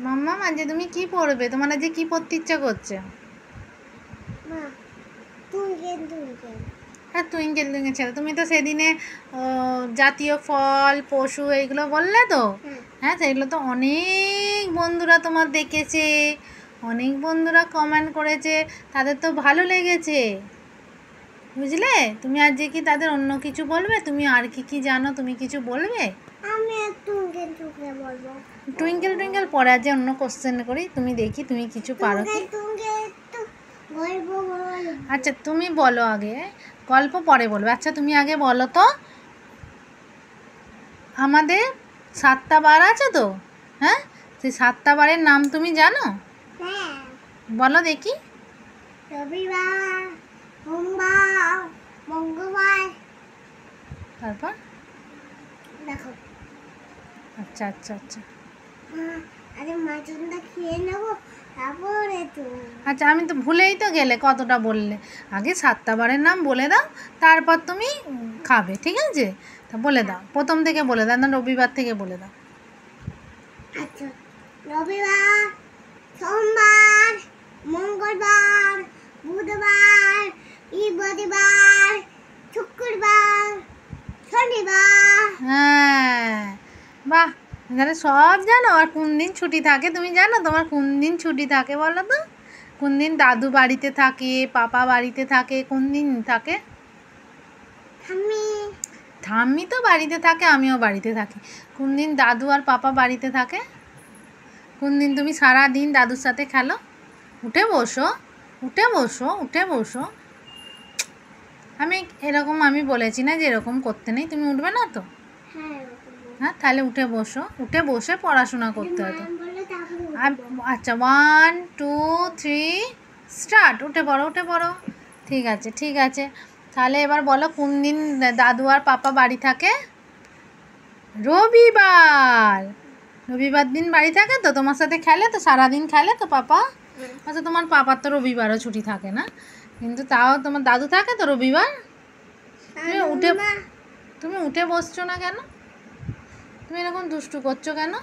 মাম্মা আজকে তুমি কি পড়বে? তোমার আজকে কি পড়তে ইচ্ছা করছে? হ্যাঁ, টুইঙ্কেল টুইঙ্কেল ছেলে। তুমি তো সেদিনে জাতীয় ফল পশু এইগুলো বললে তো। হ্যাঁ, সেগুলো তো অনেক বন্ধুরা তোমার দেখেছে, অনেক বন্ধুরা কমেন্ট করেছে, তাদের তো ভালো লেগেছে, বুঝলে? তুমি আজকে কি তাদের অন্য কিছু বলবে? তুমি আর কি কি জানো, তুমি কিছু বলবে? আমি টুইঙ্কেল টুইঙ্কেল বলবো। টুইঙ্কেল টুইঙ্কেল পরে আজ অন্য কোশ্চেন করি, তুমি দেখি তুমি কিছু পারো কি। আচ্ছা তুমি বলো আগে, গল্প পরে বলবে। আচ্ছা তুমি আগে বলো তো, আমাদের 7টা বার আছে তো, হ্যাঁ, সেই 7টা বারের নাম তুমি জানো? হ্যাঁ, বলো দেখি। রবিবার, সোমবার, মঙ্গলবার, তারপর? দেখো। আচ্ছা আচ্ছা আচ্ছা আরে মাটনটা খেয়ে নেবো তারপরে তো। আচ্ছা, আমি তো ভুলেই তো গেলে কতটা বললে। আগে 7টা বারের নাম বলে দাও, তারপর তুমি খাবে, ঠিক আছে? তা বলে দাও, প্রথম থেকে বলে দাও, না রবিবার থেকে বলে দাও। আচ্ছা, রবিবার, সোমবার, মঙ্গলবার, বুধবার, বৃহস্পতিবার, শুক্রবার, শনিবার। হ্যাঁ, বাহ, তাহলে সব জানো। আর কোন দিন ছুটি থাকে তুমি জানো? তোমার কোন দিন ছুটি থাকে বলো তো? কোন দিন দাদু বাড়িতে থাকে, পাপা বাড়িতে থাকে, কোন দিন থাকে? ঠাম্মি তো বাড়িতে থাকে, আমিও বাড়িতে থাকি। কোন দিন দাদু আর পাপা বাড়িতে থাকে? কোন দিন তুমি সারা দিন দাদুর সাথে খেলো? উঠে বসো, উঠে বসো, উঠে বসো। আমি বলেছি না যে এরকম করতে নেই, তুমি উঠবে না তো? হ্যাঁ, তাহলে উঠে বসো, উঠে বসে পড়াশোনা করতে হতো। আচ্ছা, 1 2 3 স্টার্ট। উঠে পড়ো, উঠে পড়ো। ঠিক আছে ঠিক আছে, তাহলে এবার বলো কোন দিন দাদু আর পাপা বাড়ি থাকে? রবিবার। রবিবার দিন বাড়ি থাকে তো, তোমার সাথে খেলে তো, সারাদিন খেলে তো পাপা। আচ্ছা, তোমার পাপার তো রবিবারও ছুটি থাকে না, কিন্তু তাও তোমার দাদু থাকে তো রবিবার। তুমি উঠে বসছো না কেন? তুমি এরকম দুষ্টু করছো কেন?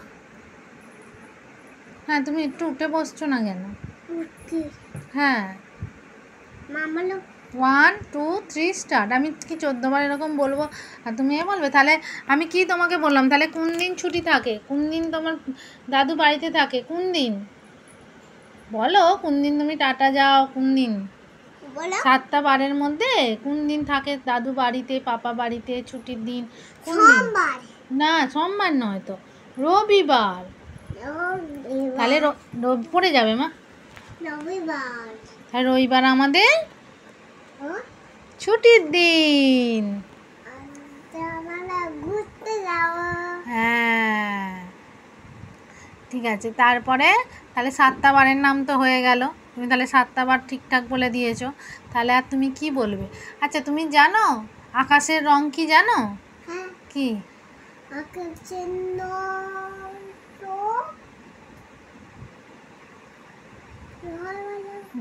হ্যাঁ, তুমি একটু উঠে বসছো না কেন? হ্যাঁ, 1 2 3 স্টার্ট। আমি কি 14বার এরকম বলবো আর তুমি বলবে? তাহলে আমি কি তোমাকে বললাম, তাহলে কোন দিন ছুটি থাকে, কোন দিন তোমার দাদু বাড়িতে থাকে, কোন দিন বলো? কোন দিন তুমি টাটা যাও, কোন দিন? 7টা বারের মধ্যে কোন দিন থাকে দাদু বাড়িতে, পাপা বাড়িতে, ছুটির দিন কোন দিন? না, সোমবার নয় তো, রবিবার। তাহলে পড়ে যাবে মা। তাহলে রবিবার আমাদের ছুটির দিন। হ্যাঁ, ঠিক আছে। তারপরে তাহলে 7টা বারের নাম তো হয়ে গেল, তুমি তাহলে 7টা বার ঠিকঠাক বলে দিয়েছো। তাহলে আর তুমি কি বলবে? আচ্ছা তুমি জানো আকাশের রং কি জানো? কি?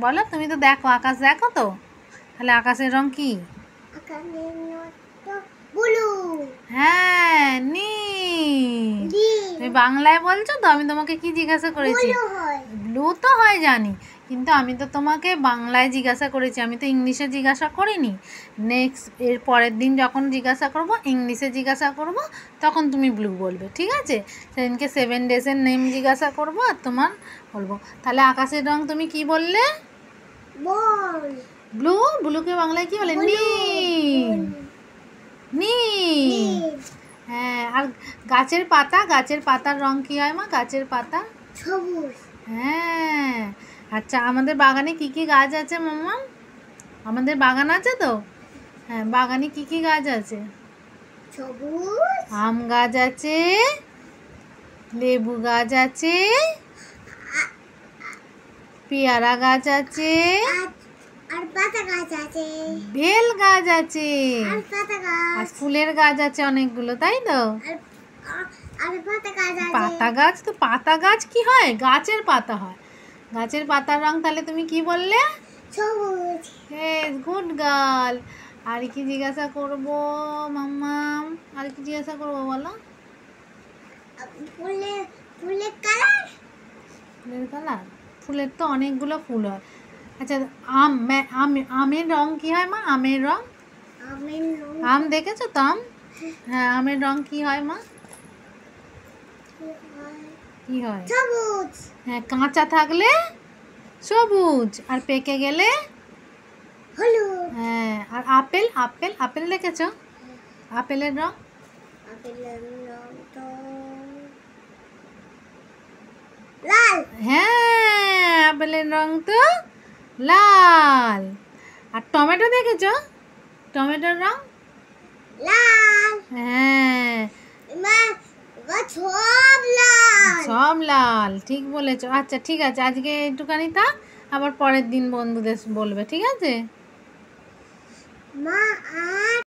বলো, তুমি তো দেখো, আকাশ দেখো তো, তাহলে আকাশের রং কি? হ্যাঁ, নীল। তুমি বাংলায় বলছো তো, আমি তোমাকে কি জিজ্ঞাসা করেছি? ব্লু তো হয় জানি, কিন্তু আমি তো তোমাকে বাংলায় জিজ্ঞাসা করেছি, আমি তো ইংলিশে জিজ্ঞাসা করিনি। নেক্সট এর পরের দিন যখন জিজ্ঞাসা করব, ইংলিশে জিজ্ঞাসা করব, তখন তুমি ব্লু বলবে, ঠিক আছে? সেদিনকে 7 ডেজের নেম জিজ্ঞাসা করব আর তোমার বলবো। তাহলে আকাশের রং তুমি কি বললে? ব্লু। ব্লুকে বাংলায় কি বলে? নীল। নীল। হ্যাঁ, আর গাছের পাতা, গাছের পাতার রং কি হয় মা? গাছের পাতা সবুজ। হ্যাঁ। আচ্ছা, আমাদের বাগানে কি কি গাছ আছে মাম্মা? আমাদের বাগান আছে তো? হ্যাঁ, বাগানে কি কি গাছ আছে? সবুজ। আম গাছ আছে, লেবু গাছ আছে, পেয়ারা গাছ আছে, আর পাতা গাছ আছে, বেল গাছ আছে, আর পাতা গাছ, আর ফুলের গাছ আছে অনেকগুলো, তাই তো? আর পাতা গাছ আছে। পাতা গাছ তো, পাতা গাছ কি হয়? গাছের পাতা হয়। গাছের পাতার রং তাহলে তুমি কি বললে? সবুজ। Good girl. আর কি জিজ্ঞাসা করবো মাম্মাম? আর কি জিজ্ঞাসা করবো বলো? ফুলের কালার। আপেলের কালার? ফুলের তো অনেকগুলো ফুল হয়। আচ্ছা, আমের রং কি হয় মা? আমের রং? আমের রং আম দেখেছো তো আম? হ্যাঁ, আমের রং কি হয় মা? কি হয়? সবুজ। হ্যাঁ, কাঁচা থাকলে সবুজ, আর পেকে গেলে? হলুদ। হ্যাঁ, আর আপেল আপেল আপেল দেখেছো? আপেলের রং? আপেলের রং তো লাল। হ্যাঁ, আপেলের রং তো লাল। আর টমেটো দেখেছো? টমেটোর রং? লাল। হ্যাঁ, মা সব লাল। সব লাল, ঠিক বলেছো। আচ্ছা ঠিক আছে, আজকে একটুখানি থাক, আবার পরের দিন বন্ধুদের বলবে, ঠিক আছে? মা আর